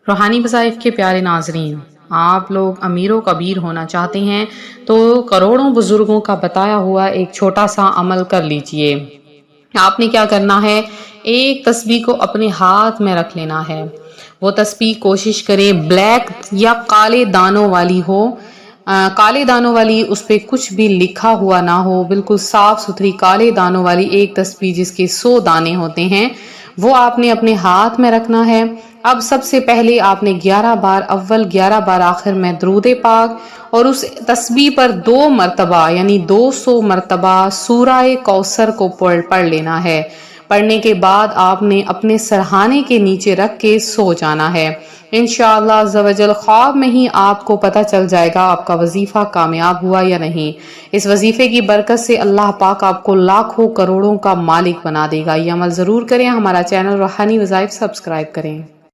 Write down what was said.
रूहानी वज़ाइफ के प्यारे नाज़रीन, आप लोग अमीरों कबीर होना चाहते हैं तो करोड़ों बुजुर्गों का बताया हुआ एक छोटा सा अमल कर लीजिए। आपने क्या करना है, एक तस्बीह को अपने हाथ में रख लेना है। वो तस्बीह कोशिश करें ब्लैक या काले दानों वाली हो। काले दानों वाली, उस पे कुछ भी लिखा हुआ ना हो, बिल्कुल साफ सुथरी काले दानों वाली एक तस्बीह जिसके 100 दाने होते हैं, वो आपने अपने हाथ में रखना है। अब सबसे पहले आपने 11 बार अव्वल 11 बार आखिर में दरूद पाक और उस तस्बीह पर 2 मरतबा यानी 200 मरतबा सूरह कौसर को पढ़ लेना है। पढ़ने के बाद आपने अपने सरहाने के नीचे रख के सो जाना है। इंशाअल्लाह अज़्ज़वजल ख्वाब में ही आपको पता चल जाएगा आपका वजीफा कामयाब हुआ या नहीं। इस वजीफे की बरकत से अल्लाह पाक आपको लाखों करोड़ों का मालिक बना देगा। ये अमल ज़रूर करें। हमारा चैनल रूहानी वज़ाइफ सब्सक्राइब करें।